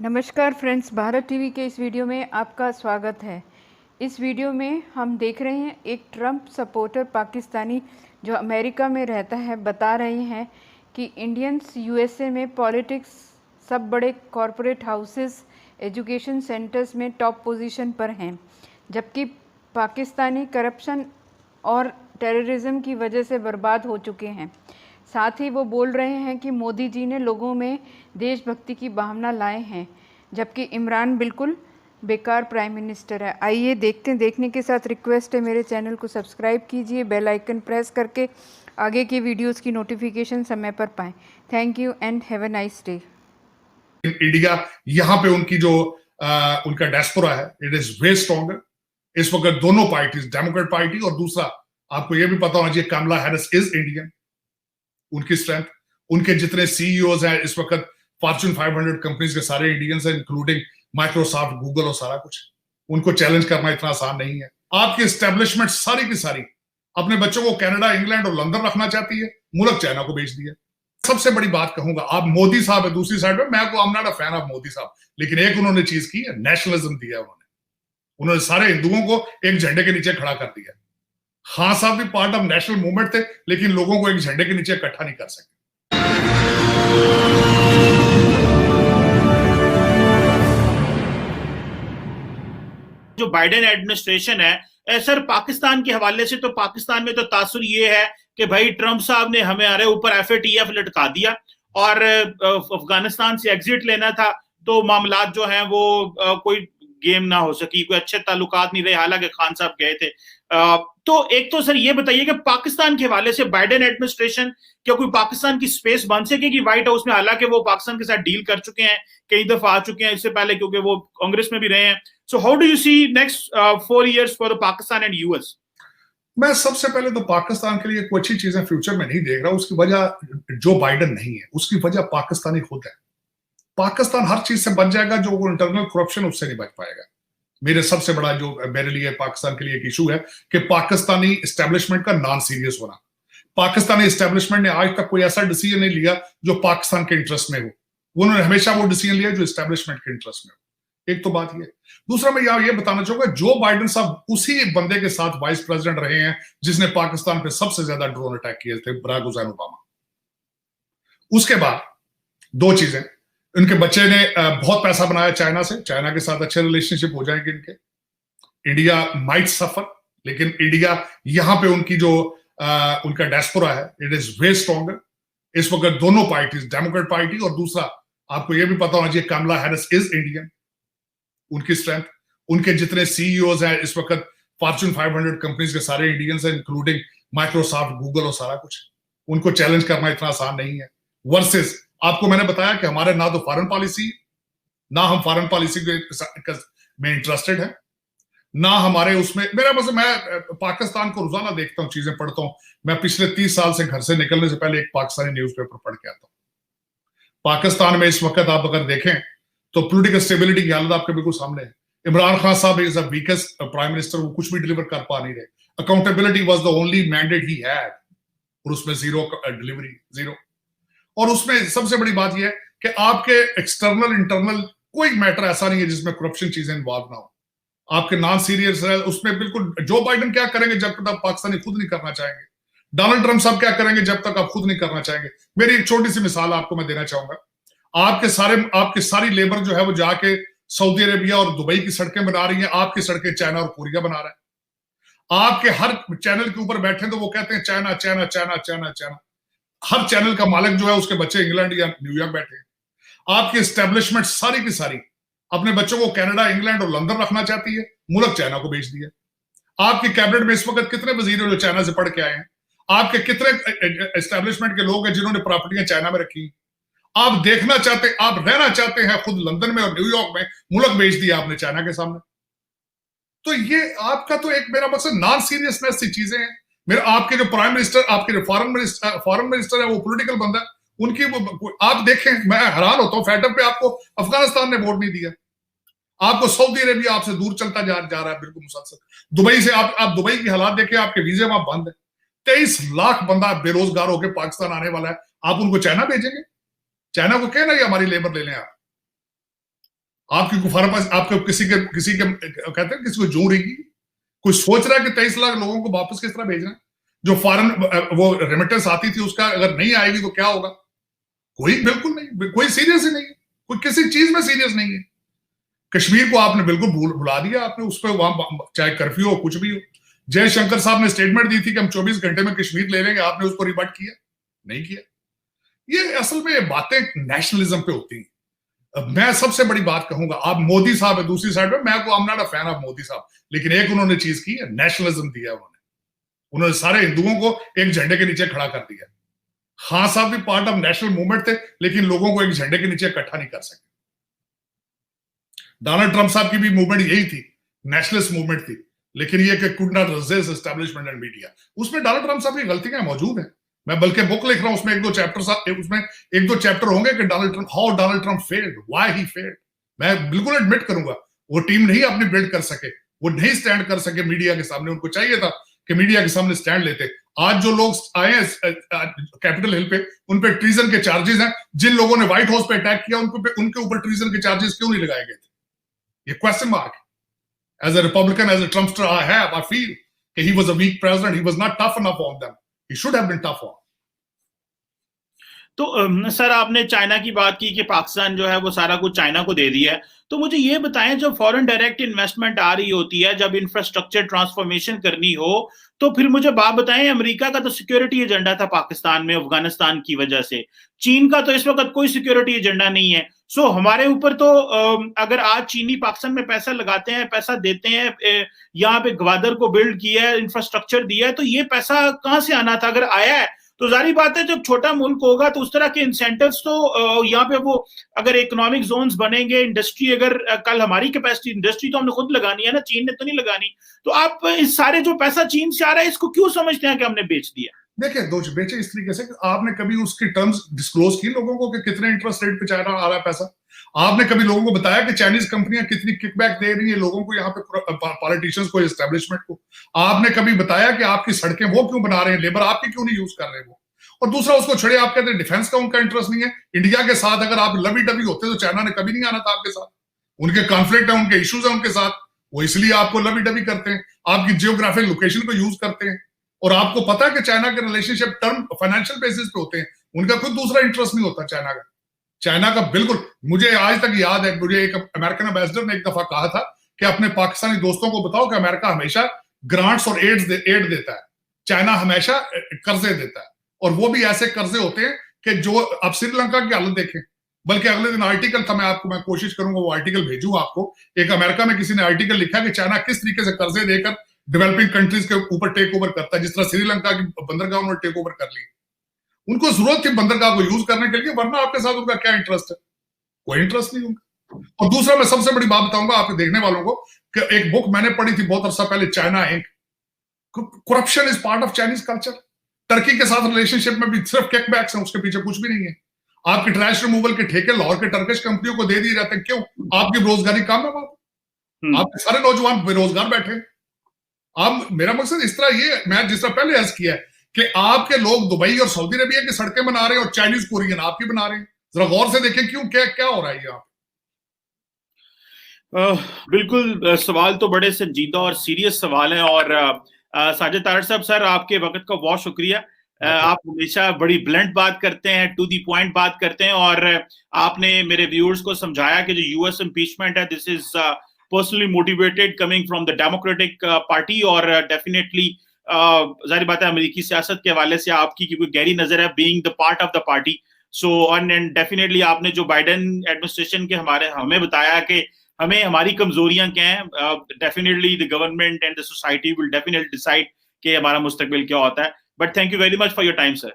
नमस्कार friends, Bharat TV के इस वीडियो में आपका स्वागत है। इस वीडियो में हम देख रहे हैं एक ट्रंप सपोर्टर पाकिस्तानी जो अमेरिका में रहता है बता रहे हैं कि इंडियंस यूएसए में पॉलिटिक्स सब बड़े कॉरपोरेट हाउसेस एजुकेशन सेंटर्स में टॉप पोजीशन पर हैं, जबकि पाकिस्तानी करप्शन और टेररिज्म की वजह से बर्बाद हो चुके हैं। साथ ही वो बोल रहे हैं कि मोदी जी ने लोगों में देशभक्ति की भावना लाए हैं, जबकि इमरान बिल्कुल बेकार प्राइम मिनिस्टर है। आइए देखने के साथ रिक्वेस्ट है मेरे चैनल को सब्सक्राइब कीजिए, बेल आइकन प्रेस करके आगे की वीडियोस की नोटिफिकेशन समय पर पाएं। Thank you and have a nice day. India यहाँ पे उनकी जो उनका डायस्पोरा है, इट इज वे स्ट्रॉन्गर। इस वक्त दोनों पार्टीज, डेमोक्रेट पार्टी और दूसरा आपको यह भी पता होना चाहिए कमला हैरिस इज इंडियन। उनकी स्ट्रेंथ, उनके जितने सीईओज हैं इस वक्त फॉर्च्यून 500 कंपनीज के सारे इंडियंस हैं, इंक्लूडिंग माइक्रोसॉफ्ट, गूगल और सारा कुछ। उनको चैलेंज करना इतना आसान नहीं है। आपकी एस्टेब्लिशमेंट सारी की सारी अपने बच्चों को कनाडा, इंग्लैंड और लंदन रखना चाहती है, मुल्क चाइना को बेच दिया। सबसे बड़ी बात कहूंगा, आप मोदी साहब है दूसरी साइड में, मैं को I am not a fan of Modi साहब, लेकिन एक उन्होंने चीज की है, नेशनलिज्म दिया उन्होंने सारे हिंदुओं को एक झंडे के नीचे खड़ा कर दिया। खान साहब भी पार्ट ऑफ नेशनल मूवमेंट थे, लेकिन लोगों को एक झंडे के नीचे इकट्ठा नहीं कर सके। जो बाइडेन एडमिनिस्ट्रेशन है सर, पाकिस्तान के हवाले से तो पाकिस्तान में तो तासुर ये है कि भाई ट्रंप साहब ने हमारे ऊपर एफएटीएफ लटका दिया और अफगानिस्तान से एग्जिट लेना था, तो मामलात जो हैं वो कोई गेम ना हो सकी, कोई अच्छे ताल्लुकात नहीं रहे, हालांकि खान साहब गए थे। तो एक तो सर ये बताइए कि पाकिस्तान के हवाले से बाइडेन एडमिनिस्ट्रेशन क्या कोई पाकिस्तान की स्पेस बन सकेगी व्हाइट हाउस में? हालांकि वो पाकिस्तान के साथ डील कर चुके हैं, कई दफा आ चुके हैं इससे पहले, क्योंकि वो कांग्रेस में भी रहे हैं। So how do you see next 4 years for Pakistan and US? मैं सबसे पहले तो पाकिस्तान के लिए कोई अच्छी चीजें फ्यूचर में नहीं देख रहा। उसकी वजह जो बाइडेन नहीं है, उसकी वजह पाकिस्तानी खुद है। पाकिस्तान हर चीज से बच जाएगा, जो इंटरनल करप्शन उससे नहीं बच पाएगा। मेरे सबसे बड़ा जो मेरे लिए पाकिस्तान के लिए एक इशू है कि पाकिस्तानी एस्टेब्लिशमेंट का नॉन सीरियस होना। पाकिस्तानी एस्टेब्लिशमेंट ने आज तक कोई ऐसा डिसीजन नहीं लिया जो पाकिस्तान के इंटरेस्ट में हो। उन्होंने हमेशा वो डिसीजन लिया जो एस्टेब्लिशमेंट के इंटरेस्ट में हो। एक तो बात ये। दूसरा मैं ये बताना चाहूंगा, जो बाइडेन साहब उसी बंदे के साथ वाइस प्रेसिडेंट रहे हैं जिसने पाकिस्तान पे सबसे ज्यादा ड्रोन अटैक किए थे, बराक हुसैन ओबामा। उसके बाद दो चीजें, उनके बच्चे ने बहुत पैसा बनाया चाइना से, चाइना के साथ अच्छे रिलेशनशिप हो जाएंगे इनके। इंडिया माइट सफर, लेकिन इंडिया यहाँ पे उनकी जो उनका डायस्पोरा है, इट इज वे स्ट्रॉन्गर। इस वक्त दोनों पार्टीज, डेमोक्रेट पार्टी और दूसरा आपको यह भी पता होना चाहिए कमला हैरिस इज इंडियन। उनकी स्ट्रेंथ, उनके जितने सीईओज हैं इस वक्त फॉर्च्यून 500 कंपनीज के सारे इंडियंस हैं, इंक्लूडिंग माइक्रोसॉफ्ट, गूगल और सारा कुछ। उनको चैलेंज करना इतना आसान नहीं है। वर्सेस आपको मैंने बताया कि हमारे ना तो फॉरेन पॉलिसी, ना हम फॉरेन पॉलिसी में इंटरेस्टेड है, ना हमारे उसमें मेरा मतलब, मैं पाकिस्तान को रोजाना देखता हूँ, चीजें पढ़ता हूँ। मैं पिछले 30 साल से घर से निकलने से पहले एक पाकिस्तानी न्यूज़पेपर पढ़ के आता हूँ। पाकिस्तान में इस वक्त आप अगर देखें तो पॉलिटिकल स्टेबिलिटी की हालत आपके बिल्कुल सामने है। इमरान खान साहब is the weakest prime minister, वो कुछ भी डिलीवर कर पा नहीं रहे। Accountability was the only mandate he had, और उसमें जीरो डिलीवरी, जीरो। और उसमें सबसे बड़ी बात यह है कि आपके एक्सटर्नल इंटरनल कोई मैटर ऐसा नहीं है जिसमें करप्शन चीजें इन्वॉल्व ना हो। आपके नॉन सीरियस है उसमें बिल्कुल। जो बाइडेन क्या करेंगे जब तक आप पाकिस्तानी खुद नहीं करना चाहेंगे, डोनाल्ड ट्रंप साहब क्या करेंगे जब तक आप खुद नहीं करना चाहेंगे। मेरी एक छोटी सी मिसाल आपको मैं देना चाहूंगा। आपके सारी लेबर जो है वो जाके सऊदी अरेबिया और दुबई की सड़कें बना रही है, आपकी सड़कें चाइना और कोरिया बना रहा है। आपके हर चैनल के ऊपर बैठे तो वो कहते हैं China China China China China. हर चैनल का मालिक जो है उसके बच्चे इंग्लैंड या न्यूयॉर्क बैठे हैं। आपकी एस्टेब्लिशमेंट सारी की सारी अपने बच्चों को कनाडा, इंग्लैंड और लंदन रखना चाहती है, मुल्क चाइना को बेच दिया। आपकी कैबिनेट में इस वक्त कितने वजीर जो चाइना से पढ़ के आए हैं? आपके कितने एस्टेब्लिशमेंट के लोग हैं जिन्होंने प्रॉपर्टियां चाइना में रखी? आप देखना चाहते, आप रहना चाहते हैं खुद लंदन में और न्यूयॉर्क में, मुल्क बेच दिया आपने चाइना के सामने। तो ये आपका तो एक, मेरा मकसद नॉन सीरियसनेस सी चीजें हैं। मेरा आपके जो प्राइम मिनिस्टर, आपके जो फॉरेन मिनिस्टर है वो पॉलिटिकल बंदा है, उनकी आप देखें, मैं हैरान होता हूं फैटअप पे आपको अफगानिस्तान ने वोट नहीं दिया। आपको सऊदी अरेबिया आपसे दूर चलता जा रहा है बिल्कुल मुसलसल। दुबई से आप दुबई की हालात देखें, आपके वीजे वहां बंद है। 23 लाख बंदा बेरोजगार होकर पाकिस्तान आने वाला है, आप उनको चाइना भेजेंगे? चाइना को कहना ही हमारी लेबर ले लें आप। आपकी पास आपको किसी के कहते हैं किसी को जो रहेगी, कोई सोच रहा है कि 23 लाख लोगों को वापस किस तरह भेजना है? जो फॉरेन वो रेमिटेंस आती थी उसका अगर नहीं आएगी तो क्या होगा? कोई बिल्कुल नहीं, कोई सीरियस ही नहीं है, कोई किसी चीज में सीरियस नहीं है। कश्मीर को आपने बिल्कुल भुला दिया, आपने उस पर वहां चाहे कर्फ्यू हो कुछ भी हो। जयशंकर साहब ने स्टेटमेंट दी थी कि हम 24 घंटे में कश्मीर ले लेंगे, आपने उसको रिबट किया? नहीं किया। ये असल में बातें नेशनलिज्म पे होती हैं। मैं सबसे बड़ी बात कहूंगा, आप मोदी साहब है दूसरी साइड में, मैं को I am not a fan of Modi साहब, लेकिन एक उन्होंने चीज की है, नेशनलिज्म दिया उन्होंने सारे हिंदुओं को एक झंडे के नीचे खड़ा कर दिया। खान साहब भी पार्ट ऑफ नेशनल मूवमेंट थे, लेकिन लोगों को एक झंडे के नीचे इकट्ठा नहीं कर सके। डोनाल्ड ट्रंप साहब की भी मूवमेंट यही थी, नेशनलिस्ट मूवमेंट थी, लेकिन ये कि could not resist establishment and media. उसमें डोनाल्ड ट्रंप साहब की गलतियां मौजूद हैं। मैं बल्कि बुक लिख रहा हूं, उसमें एक दो चैप्टर होंगे कि how Donald Trump failed, why he failed. मैं बिल्कुल एडमिट करूंगा वो टीम नहीं अपनी बिल्ड कर सके, वो नहीं स्टैंड कर सके मीडिया के सामने। उनको चाहिए था कि मीडिया के सामने स्टैंड लेते। आज जो लोग आए हैं कैपिटल हिल पे, उन पे ट्रीजन के चार्जेस हैं। जिन लोगों ने व्हाइट हाउस पे अटैक किया उनके ऊपर ट्रीजन के चार्जेस क्यों नहीं लगाए गए थे? ये question mark. As a Republican, as a Trumpster, I feel that he was a weak president. He was not tough enough on them. He should have been tough on. तो sir आपने China की बात की कि पाकिस्तान जो है वो सारा कुछ चाइना को दे दिया है, तो मुझे ये बताएं, जब फॉरेन डायरेक्ट इन्वेस्टमेंट आ रही होती है, जब इंफ्रास्ट्रक्चर ट्रांसफॉर्मेशन करनी हो, तो फिर मुझे बात बताएं, अमेरिका का तो सिक्योरिटी एजेंडा था पाकिस्तान में अफगानिस्तान की वजह से, चीन का तो इस वक्त कोई सिक्योरिटी एजेंडा नहीं है। सो हमारे ऊपर तो अगर आज चीनी पाकिस्तान में पैसा लगाते हैं, पैसा देते हैं, यहाँ पे ग्वादर को बिल्ड किया है, इंफ्रास्ट्रक्चर दिया है, तो ये पैसा कहाँ से आना था? अगर आया है तो जारी बात है जब छोटा मुल्क होगा तो उस तरह के इंसेंटिव्स तो यहाँ पे वो अगर इकोनॉमिक जोन्स बनेंगे, इंडस्ट्री अगर कल हमारी कैपेसिटी इंडस्ट्री तो हमने खुद लगानी है ना, चीन ने तो नहीं लगानी। तो आप इस सारे जो पैसा चीन से आ रहा है इसको क्यों समझते हैं कि हमने बेच दिया? देखिए, बेचे इस तरीके से, आपने कभी उसकी टर्म्स डिस्क्लोज की लोगों को कि कितने इंटरेस्ट रेट पे चाइना आ रहा है पैसा? आपने कभी लोगों को बताया कि चाइनीज कंपनियां कितनी किकबैक दे रही है लोगों को, यहाँ पे पॉलिटिशियंस को, एस्टेब्लिशमेंट को? आपने कभी बताया कि आपकी सड़कें वो क्यों बना रहे हैं, लेबर आपकी क्यों नहीं यूज कर रहे वो? और दूसरा, उसको छोड़े, आप कहते हैं डिफेंस का उनका इंटरेस्ट नहीं है। इंडिया के साथ अगर आप लवी डबी होते तो चाइना ने कभी नहीं आना था आपके साथ। उनके कॉन्फ्लिक्ट है, उनके इश्यूज है उनके साथ, वो इसलिए आपको लवी डबी करते हैं, आपकी जियोग्राफिक लोकेशन को यूज करते हैं। और आपको पता है कि चाइना के रिलेशनशिप टर्म फाइनेंशियल बेसिस पे होते हैं, उनका खुद दूसरा इंटरेस्ट नहीं होता चाइना का बिल्कुल। मुझे आज तक याद है, मुझे एक अमेरिकन एम्बेसडर ने एक दफा कहा था कि अपने पाकिस्तानी दोस्तों को बताओ कि अमेरिका हमेशा ग्रांट्स और एड देता है, चाइना हमेशा कर्जे देता है, और वो भी ऐसे कर्जे होते हैं कि जो अब श्रीलंका की हालत देखें। बल्कि अगले दिन आर्टिकल था, मैं कोशिश करूंगा वो आर्टिकल भेजूं आपको। एक अमेरिका में किसी ने आर्टिकल लिखा कि चाइना किस तरीके से कर्जे देकर डेवलपिंग कंट्रीज के ऊपर टेक ओवर करता है, जिस तरह श्रीलंका की बंदरगाह उन्होंने टेक ओवर कर ली। उनको जरूरत थी बंदरगाह को यूज करने के लिए, वरना आपके साथ उनका क्या इंटरेस्ट है? कोई इंटरेस्ट नहीं उनका। और दूसरा, मैं सबसे बड़ी बात बताऊंगा आपके देखने वालों को कि एक बुक मैंने पढ़ी थी बहुत अरसा पहले, China Inc, corruption is part of Chinese culture. Turkey के साथ रिलेशनशिप में भी सिर्फ किकबैक्स हैं, उसके पीछे कुछ भी नहीं है। आपकी ट्रैश रिमूवल के ठेके लाहौर के टर्किश कंपनियों को दे दिए जाते हैं, क्यों? आपकी बेरोजगारी कम है वहां, आपके सारे नौजवान बेरोजगार बैठे। अब मेरा मकसद इस तरह ये, मैं जिस तरह पहले अर्ज किया है कि आपके लोग दुबई और सऊदी अरबिया की सड़कें बना रहे हैं और चाइनीज कोरियन आपकी बना रहे हैं। जरा गौर से देखें क्यों, क्या हो रहा है यहाँ? बिल्कुल, सवाल तो बड़े संजीदा और सीरियस सवाल है। और साजिद तारड़ साहब, सर आपके वक्त का बहुत शुक्रिया। आप हमेशा बड़ी ब्लंट बात करते हैं, टू दी पॉइंट बात करते हैं, और आपने मेरे व्यूअर्स को समझाया कि जो यूएस इम्पीचमेंट है, this is personally motivated coming from the democratic party. और डेफिनेटली जाहिर बात है अमेरिकी सियासत के हवाले से आपकी कोई गहरी नजर है, being the part of the party. So and definitely आपने जो बाइडेन एडमिनिस्ट्रेशन के हमें बताया कि हमें हमारी कमजोरियां क्या हैं, definitely the government and the society will definitely decide कि हमारा मुस्तकबिल क्या होता है। But thank you very much for your time, sir.